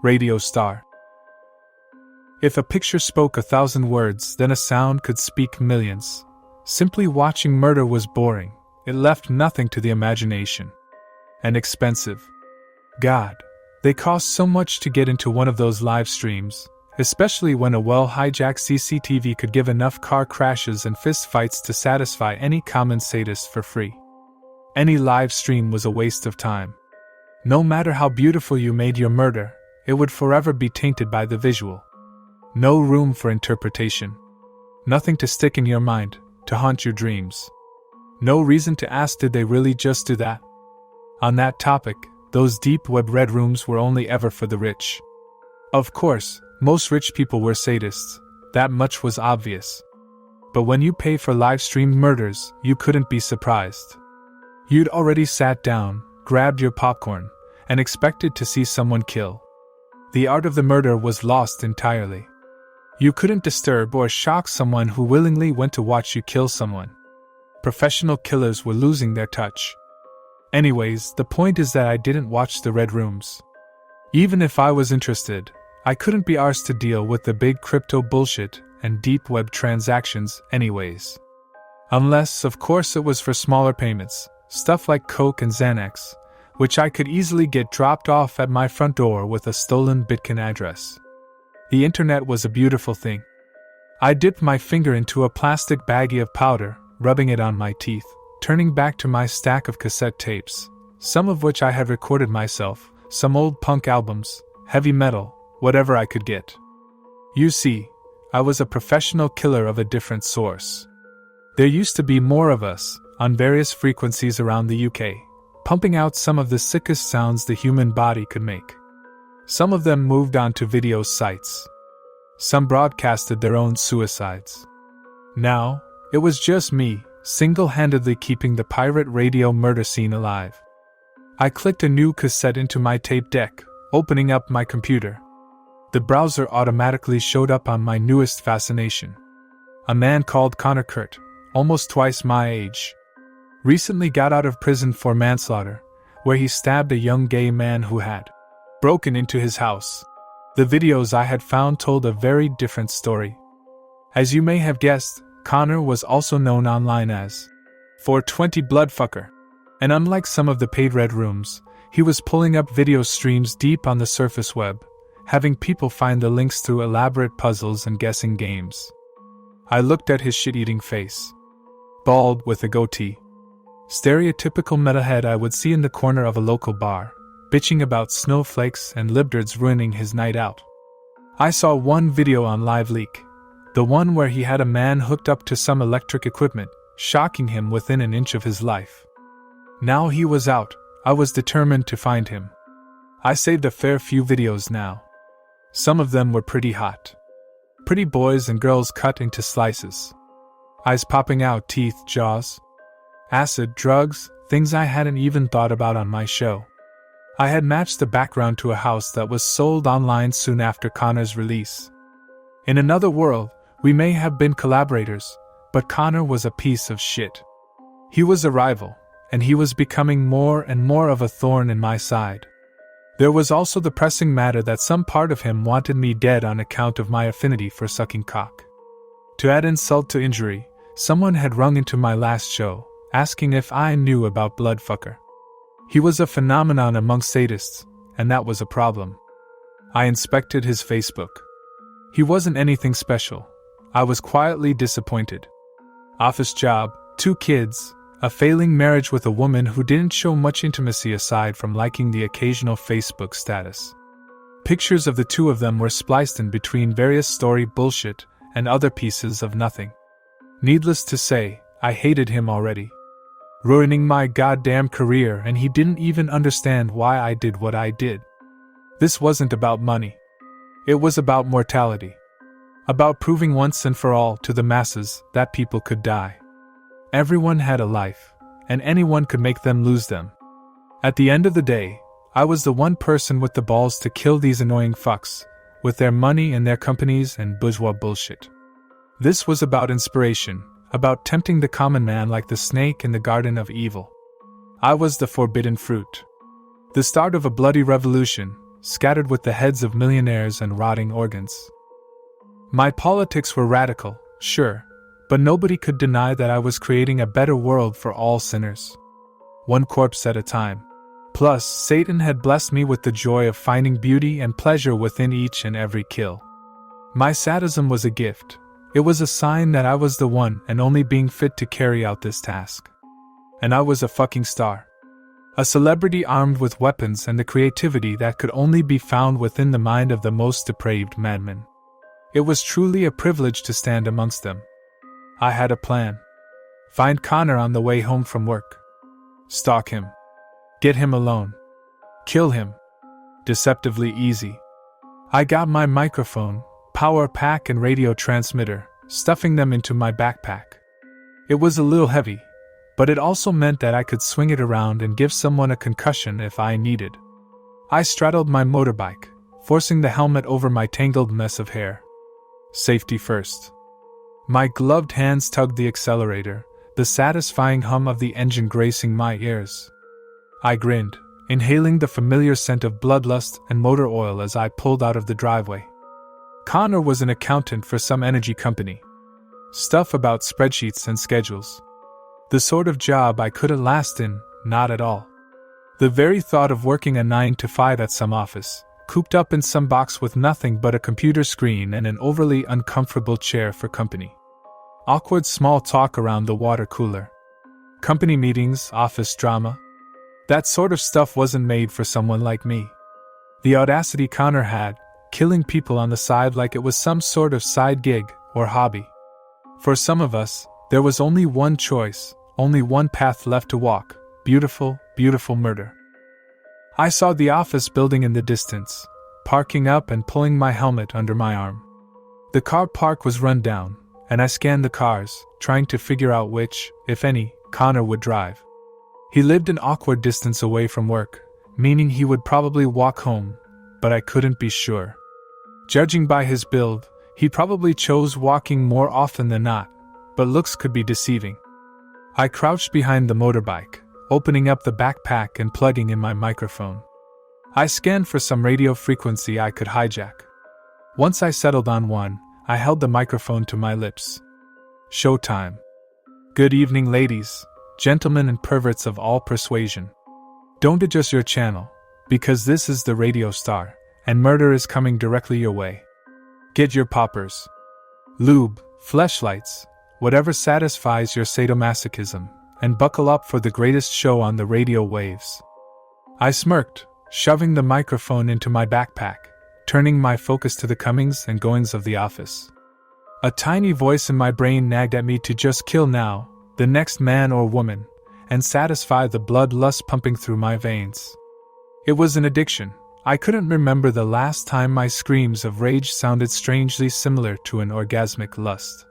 Radio star. If a picture spoke 1,000 words, then a sound could speak millions. Simply watching murder was boring. It left nothing to the imagination. And expensive. God, they cost so much to get into one of those live streams, especially when a well-hijacked CCTV could give enough car crashes and fist fights to satisfy any common sadist for free. Any live stream was a waste of time. No matter how beautiful you made your murder, it would forever be tainted by the visual. No room for interpretation. Nothing to stick in your mind, to haunt your dreams. No reason to ask, did they really just do that? On that topic, those deep web red rooms were only ever for the rich. Of course, most rich people were sadists, that much was obvious. But when you pay for live-streamed murders, you couldn't be surprised. You'd already sat down, grabbed your popcorn, and expected to see someone kill. The art of the murder was lost entirely. You couldn't disturb or shock someone who willingly went to watch you kill someone. Professional killers were losing their touch. Anyways, the point is that I didn't watch the red rooms. Even if I was interested, I couldn't be arsed to deal with the big crypto bullshit and deep web transactions anyways. Unless, of course, it was for smaller payments, stuff like Coke and Xanax, which I could easily get dropped off at my front door with a stolen Bitcoin address. The internet was a beautiful thing. I dipped my finger into a plastic baggie of powder, rubbing it on my teeth, turning back to my stack of cassette tapes, some of which I had recorded myself, some old punk albums, heavy metal, whatever I could get. You see, I was a professional killer of a different source. There used to be more of us, on various frequencies around the UK, pumping out some of the sickest sounds the human body could make. Some of them moved on to video sites. Some broadcasted their own suicides. Now, it was just me, single-handedly keeping the pirate radio murder scene alive. I clicked a new cassette into my tape deck, opening up my computer. The browser automatically showed up on my newest fascination. A man called Connor Kurt, almost twice my age, recently got out of prison for manslaughter, where he stabbed a young gay man who had broken into his house. The videos I had found told a very different story. As you may have guessed, Connor was also known online as 420 Bloodfucker, and unlike some of the paid red rooms, he was pulling up video streams deep on the surface web, having people find the links through elaborate puzzles and guessing games. I looked at his shit-eating face. Bald with a goatee. Stereotypical metalhead I would see in the corner of a local bar, bitching about snowflakes and libtards ruining his night out. I saw one video on LiveLeak, the one where he had a man hooked up to some electric equipment, shocking him within an inch of his life. Now he was out, I was determined to find him. I saved a fair few videos now. Some of them were pretty hot. Pretty boys and girls cut into slices. Eyes popping out, teeth, jaws. Acid, drugs, things I hadn't even thought about on my show. I had matched the background to a house that was sold online soon after Connor's release. In another world, we may have been collaborators, but Connor was a piece of shit. He was a rival, and he was becoming more and more of a thorn in my side. There was also the pressing matter that some part of him wanted me dead on account of my affinity for sucking cock. To add insult to injury, someone had rung into my last show, asking if I knew about Bloodfucker. He was a phenomenon among sadists, and that was a problem. I inspected his Facebook. He wasn't anything special. I was quietly disappointed. Office job, 2 kids, a failing marriage with a woman who didn't show much intimacy aside from liking the occasional Facebook status. Pictures of the two of them were spliced in between various story bullshit and other pieces of nothing. Needless to say, I hated him already. Ruining my goddamn career, and he didn't even understand why I did what I did. This wasn't about money. It was about mortality. About proving once and for all to the masses that people could die. Everyone had a life, and anyone could make them lose them. At the end of the day, I was the one person with the balls to kill these annoying fucks, with their money and their companies and bourgeois bullshit. This was about inspiration, about tempting the common man like the snake in the garden of evil. I was the forbidden fruit. The start of a bloody revolution, scattered with the heads of millionaires and rotting organs. My politics were radical, sure, but nobody could deny that I was creating a better world for all sinners. One corpse at a time. Plus, Satan had blessed me with the joy of finding beauty and pleasure within each and every kill. My sadism was a gift. It was a sign that I was the one and only being fit to carry out this task. And I was a fucking star. A celebrity armed with weapons and the creativity that could only be found within the mind of the most depraved madman. It was truly a privilege to stand amongst them. I had a plan. Find Connor on the way home from work. Stalk him. Get him alone. Kill him. Deceptively easy. I got my microphone, power pack and radio transmitter, stuffing them into my backpack. It was a little heavy, but it also meant that I could swing it around and give someone a concussion if I needed. I straddled my motorbike, forcing the helmet over my tangled mess of hair. Safety first. My gloved hands tugged the accelerator, the satisfying hum of the engine gracing my ears. I grinned, inhaling the familiar scent of bloodlust and motor oil as I pulled out of the driveway. Connor was an accountant for some energy company. Stuff about spreadsheets and schedules. The sort of job I couldn't last in, not at all. The very thought of working a 9-to-5 at some office, cooped up in some box with nothing but a computer screen and an overly uncomfortable chair for company. Awkward small talk around the water cooler. Company meetings, office drama. That sort of stuff wasn't made for someone like me. The audacity Connor had, killing people on the side like it was some sort of side gig or hobby. For some of us, there was only one choice, only one path left to walk: beautiful, beautiful murder. I saw the office building in the distance, parking up and pulling my helmet under my arm. The car park was run down, and I scanned the cars, trying to figure out which, if any, Connor would drive. He lived an awkward distance away from work, meaning he would probably walk home, but I couldn't be sure. Judging by his build, he probably chose walking more often than not, but looks could be deceiving. I crouched behind the motorbike, opening up the backpack and plugging in my microphone. I scanned for some radio frequency I could hijack. Once I settled on one, I held the microphone to my lips. Showtime. Good evening, ladies, gentlemen and perverts of all persuasion. Don't adjust your channel, because this is the Radio Star, and murder is coming directly your way. Get your poppers, lube, fleshlights, whatever satisfies your sadomasochism, and buckle up for the greatest show on the radio waves. I smirked, shoving the microphone into my backpack, turning my focus to the comings and goings of the office. A tiny voice in my brain nagged at me to just kill now, the next man or woman, and satisfy the bloodlust pumping through my veins. It was an addiction. I couldn't remember the last time my screams of rage sounded strangely similar to an orgasmic lust.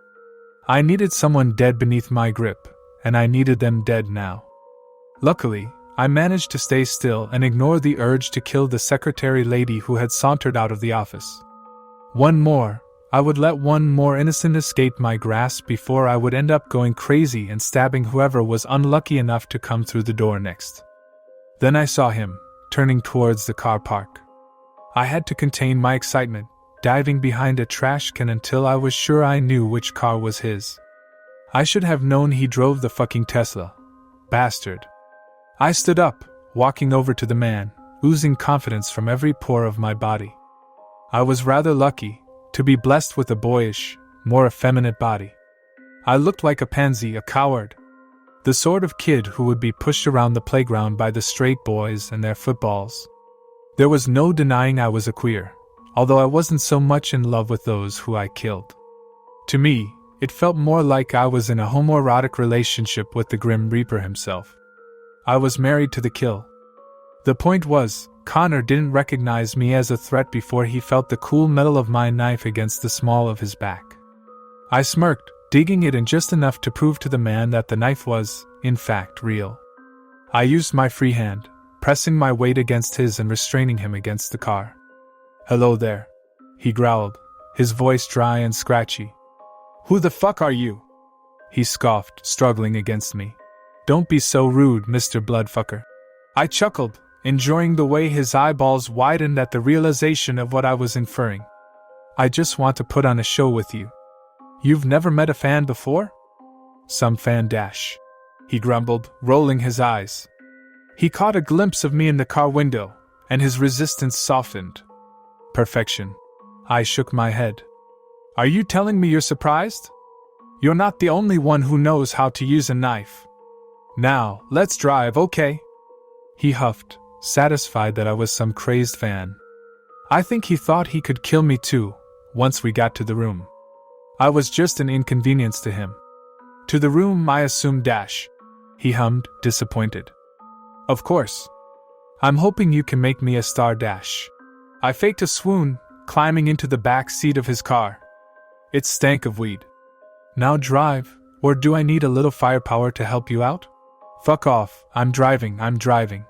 I needed someone dead beneath my grip, and I needed them dead now. Luckily, I managed to stay still and ignore the urge to kill the secretary lady who had sauntered out of the office. One more, I would let one more innocent escape my grasp before I would end up going crazy and stabbing whoever was unlucky enough to come through the door next. Then I saw him, turning towards the car park. I had to contain my excitement, diving behind a trash can until I was sure I knew which car was his. I should have known he drove the fucking Tesla. Bastard. I stood up, walking over to the man, oozing confidence from every pore of my body. I was rather lucky to be blessed with a boyish, more effeminate body. I looked like a pansy, a coward. The sort of kid who would be pushed around the playground by the straight boys and their footballs. There was no denying I was a queer, although I wasn't so much in love with those who I killed. To me, it felt more like I was in a homoerotic relationship with the Grim Reaper himself. I was married to the kill. The point was, Connor didn't recognize me as a threat before he felt the cool metal of my knife against the small of his back. I smirked, digging it in just enough to prove to the man that the knife was, in fact, real. I used my free hand, pressing my weight against his and restraining him against the car. "Hello there," he growled, his voice dry and scratchy. "Who the fuck are you?" he scoffed, struggling against me. "Don't be so rude, Mr. Bloodfucker." I chuckled, enjoying the way his eyeballs widened at the realization of what I was inferring. I just want to put on a show with you. You've never met a fan before? Some fan dash. He grumbled, rolling his eyes. He caught a glimpse of me in the car window, and his resistance softened. Perfection. I shook my head. Are you telling me you're surprised? You're not the only one who knows how to use a knife. Now, let's drive, okay? He huffed, satisfied that I was some crazed fan. I think he thought he could kill me too, once we got to the room. I was just an inconvenience to him. To the room, I assumed dash. He hummed, disappointed. Of course. I'm hoping you can make me a star dash. I faked a swoon, climbing into the back seat of his car. It stank of weed. Now drive, or do I need a little firepower to help you out? Fuck off, I'm driving.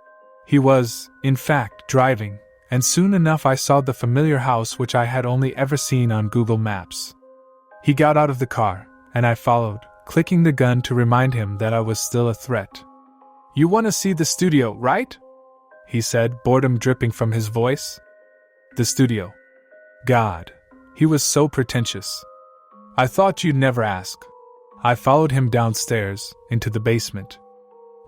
He was, in fact, driving, and soon enough I saw the familiar house which I had only ever seen on Google Maps. He got out of the car, and I followed, clicking the gun to remind him that I was still a threat. You want to see the studio, right? He said, boredom dripping from his voice. The studio. God, he was so pretentious. I thought you'd never ask. I followed him downstairs, into the basement.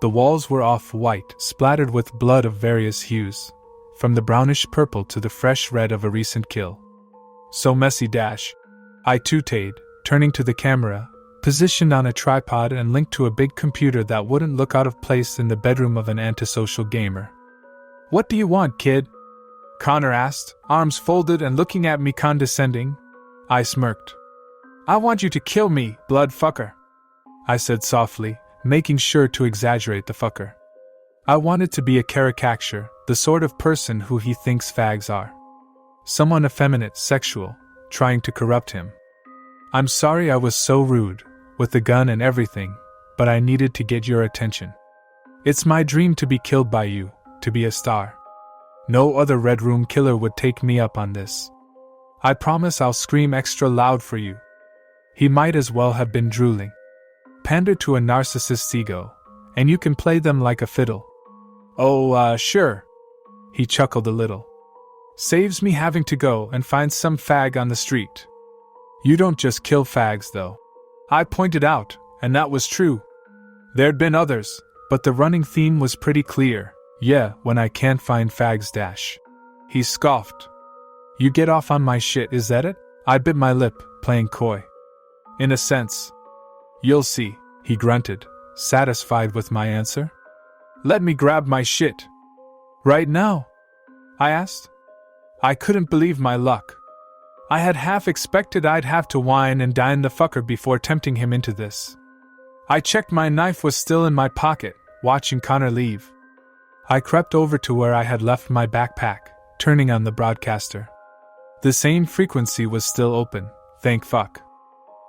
The walls were off-white, splattered with blood of various hues, from the brownish purple to the fresh red of a recent kill. So messy dash. I tooted, turning to the camera, positioned on a tripod and linked to a big computer that wouldn't look out of place in the bedroom of an antisocial gamer. What do you want, kid? Connor asked, arms folded and looking at me condescending. I smirked. I want you to kill me, blood fucker, I said softly, making sure to exaggerate the fucker. I wanted to be a caricature, the sort of person who he thinks fags are. Someone effeminate, sexual, trying to corrupt him. I'm sorry I was so rude, with the gun and everything, but I needed to get your attention. It's my dream to be killed by you, to be a star. No other Red Room killer would take me up on this. I promise I'll scream extra loud for you. He might as well have been drooling. Pander to a narcissist's ego, and you can play them like a fiddle. Oh, sure. He chuckled a little. Saves me having to go and find some fag on the street. You don't just kill fags, though. I pointed out, and that was true. There'd been others, but the running theme was pretty clear. Yeah, when I can't find fags dash. He scoffed. You get off on my shit, is that it? I bit my lip, playing coy. In a sense. You'll see, he grunted, satisfied with my answer. Let me grab my shit. Right now? I asked. I couldn't believe my luck. I had half expected I'd have to wine and dine the fucker before tempting him into this. I checked my knife was still in my pocket, watching Connor leave. I crept over to where I had left my backpack, turning on the broadcaster. The same frequency was still open, thank fuck.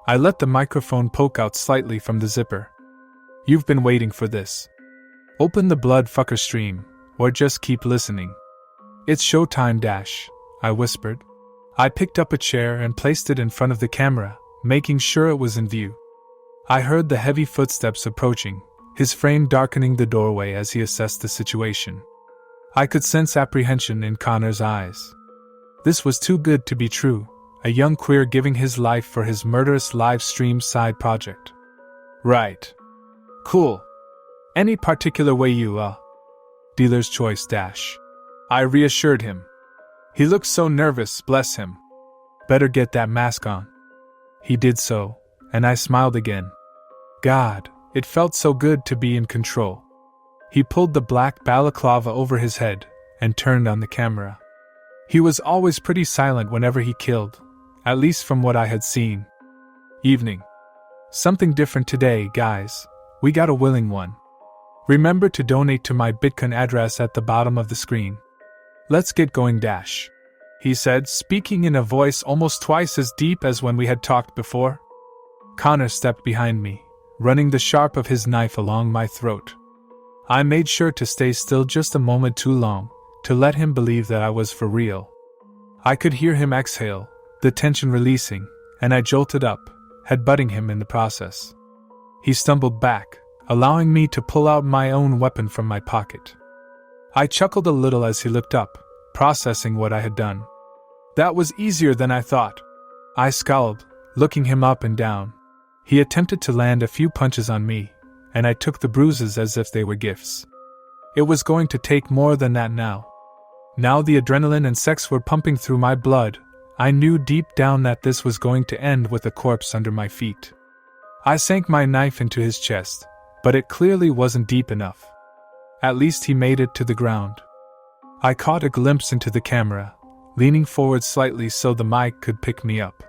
I let the microphone poke out slightly from the zipper. You've been waiting for this. Open the blood fucker stream, or just keep listening. It's showtime dash, I whispered. I picked up a chair and placed it in front of the camera, making sure it was in view. I heard the heavy footsteps approaching, his frame darkening the doorway as he assessed the situation. I could sense apprehension in Connor's eyes. This was too good to be true, a young queer giving his life for his murderous live stream side project. Right. Cool. Any particular way you, Dealer's choice dash. I reassured him. He looked so nervous, bless him. Better get that mask on. He did so, and I smiled again. God, it felt so good to be in control. He pulled the black balaclava over his head and turned on the camera. He was always pretty silent whenever he killed, at least from what I had seen. Evening. Something different today, guys. We got a willing one. Remember to donate to my Bitcoin address at the bottom of the screen. Let's get going dash, he said, speaking in a voice almost twice as deep as when we had talked before. Connor stepped behind me, running the sharp of his knife along my throat. I made sure to stay still just a moment too long, to let him believe that I was for real. I could hear him exhale, the tension releasing, and I jolted up, headbutting him in the process. He stumbled back, allowing me to pull out my own weapon from my pocket. I chuckled a little as he looked up, processing what I had done. That was easier than I thought. I scowled, looking him up and down. He attempted to land a few punches on me, and I took the bruises as if they were gifts. It was going to take more than that now. Now the adrenaline and sex were pumping through my blood. I knew deep down that this was going to end with a corpse under my feet. I sank my knife into his chest, but it clearly wasn't deep enough. At least he made it to the ground. I caught a glimpse into the camera, leaning forward slightly so the mic could pick me up.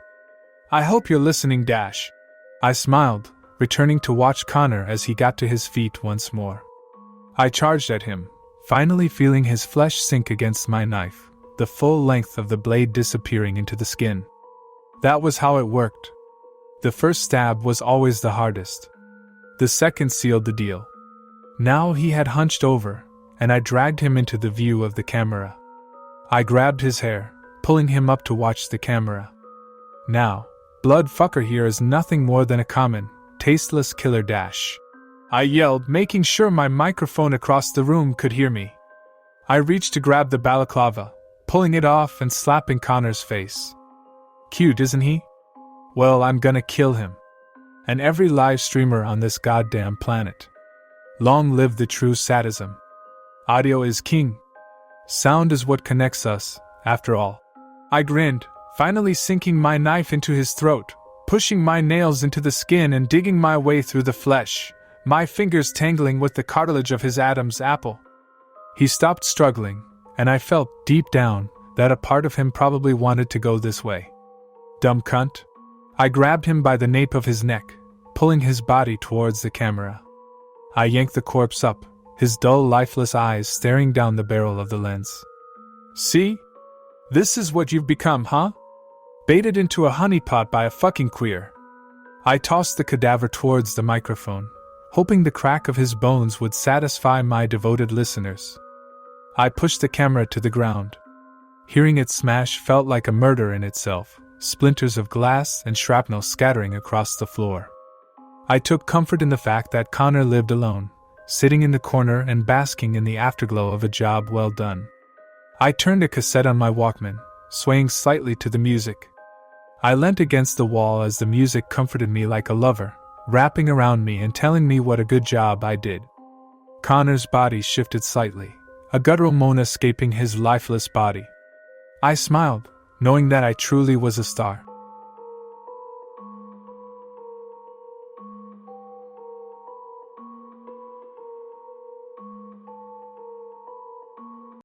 I hope you're listening, Dash. I smiled, returning to watch Connor as he got to his feet once more. I charged at him, finally feeling his flesh sink against my knife, the full length of the blade disappearing into the skin. That was how it worked. The first stab was always the hardest. The second sealed the deal. Now he had hunched over, and I dragged him into the view of the camera. I grabbed his hair, pulling him up to watch the camera. Now, Bloodfucker here is nothing more than a common, tasteless killer, Dash. I yelled, making sure my microphone across the room could hear me. I reached to grab the balaclava, pulling it off and slapping Connor's face. Cute, isn't he? Well, I'm gonna kill him. And every live streamer on this goddamn planet. Long live the true sadism. Audio is king. Sound is what connects us, after all. I grinned, finally sinking my knife into his throat, pushing my nails into the skin and digging my way through the flesh, my fingers tangling with the cartilage of his Adam's apple. He stopped struggling, and I felt, deep down, that a part of him probably wanted to go this way. Dumb cunt. I grabbed him by the nape of his neck, pulling his body towards the camera. I yanked the corpse up, his dull, lifeless eyes staring down the barrel of the lens. See? This is what you've become, huh? Baited into a honeypot by a fucking queer. I tossed the cadaver towards the microphone, hoping the crack of his bones would satisfy my devoted listeners. I pushed the camera to the ground. Hearing it smash felt like a murder in itself, splinters of glass and shrapnel scattering across the floor. I took comfort in the fact that Connor lived alone, sitting in the corner and basking in the afterglow of a job well done. I turned a cassette on my Walkman, swaying slightly to the music. I leant against the wall as the music comforted me like a lover, wrapping around me and telling me what a good job I did. Connor's body shifted slightly, a guttural moan escaping his lifeless body. I smiled, knowing that I truly was a star.